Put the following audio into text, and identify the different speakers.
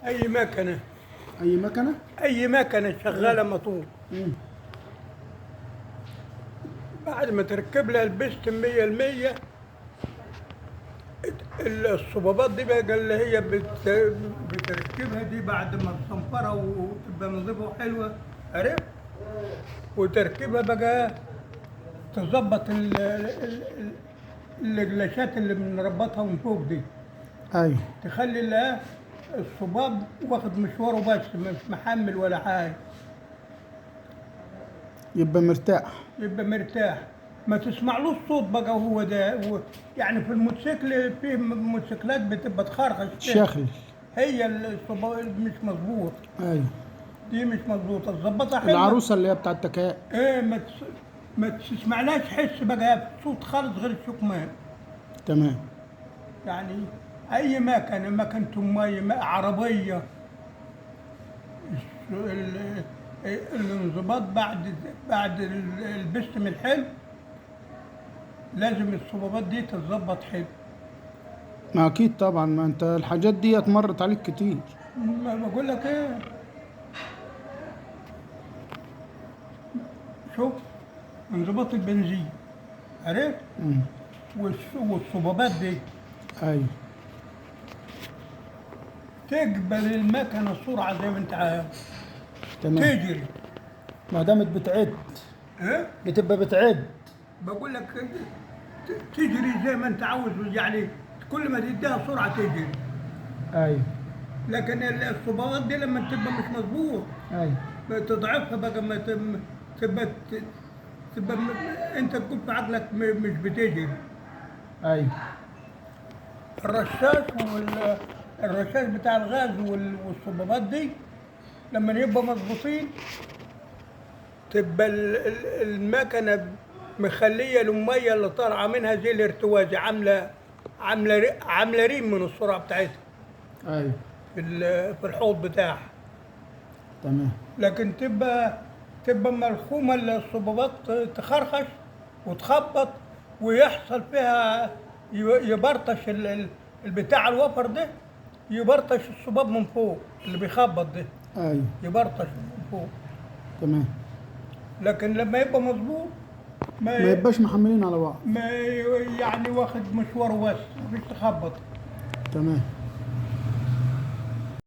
Speaker 1: اي مكنه.
Speaker 2: اي مكنه.
Speaker 1: اي مكنه شغاله موتور. بعد ما تركب لها البستم 100%، الصبابات دي بقى اللي هي بتركبها دي بعد ما تصنفرها وتبقى نظيفه وحلوه، عرفت؟ وتركبها بقى تظبط الجلاشات اللي بنربطها من فوق دي،
Speaker 2: ايوه.
Speaker 1: تخلي الصباب واخد مشواره بس مش محمل ولا حاجه.
Speaker 2: يبقى مرتاح.
Speaker 1: يبقى مرتاح، ما تسمعلوش صوت بقى وهو ده يعني في الموتوسيكل، في موتوسيكلات بتبقى تخرخش كده.
Speaker 2: شخل.
Speaker 1: هي الصباب مش مظبوط.
Speaker 2: ايوه.
Speaker 1: دي مش مظبوطه، تظبطها حلوه.
Speaker 2: العروسه اللي هي بتاعت التكاء.
Speaker 1: ايه ما تسمعلاش حس بقى صوت خالص غير الشكمان.
Speaker 2: تمام.
Speaker 1: يعني اي مكنه ميه عربيه، ال- الانضباط بعد البستم الحلو، لازم الصبابات دي تتظبط حلو.
Speaker 2: ما اكيد طبعا، ما انت الحاجات دي مرت عليك كتير.
Speaker 1: ما بقول لك ايه، شوف انضباط البنزين، عرفت؟
Speaker 2: امم.
Speaker 1: والصبابات دي
Speaker 2: ايوه.
Speaker 1: تقبل المكنه السرعه زي ما انت عارف،
Speaker 2: تمام.
Speaker 1: تجري.
Speaker 2: ما دامت بتعد.
Speaker 1: ايه
Speaker 2: بتبقى بتعد.
Speaker 1: بقول لك تجري زي ما انت عاوز، يعني كل ما تديها سرعه تجري.
Speaker 2: ايوه.
Speaker 1: لكن الصبغات دي لما تبقى مش مظبوط
Speaker 2: ايوه.
Speaker 1: تضعفها بقى، ما تبقى تبقى انت تكون في عقلك مش بتجري.
Speaker 2: ايوه.
Speaker 1: الرشاش الرشاش بتاع الغاز والصبابات دي لما يبقى مظبوطين، تبقى المكنه مخليه الميه اللي طالعه منها زي الارتوازي، عامله ريم من السرعه بتاعتها.
Speaker 2: ايوه.
Speaker 1: في الحوض بتاعها.
Speaker 2: تمام.
Speaker 1: لكن تبقى ملخومه الصبابات، تخرخش وتخبط ويحصل فيها يبرطش البتاع الوفر ده، يبرطش الصباب من فوق اللي بيخبط ده،
Speaker 2: ايوه.
Speaker 1: يبرطش من فوق.
Speaker 2: تمام.
Speaker 1: لكن لما يبقى مظبوط
Speaker 2: ما يبقاش محملين على بعض.
Speaker 1: ما يعني واخد مشواره بس مفيش تخبط.
Speaker 2: تمام.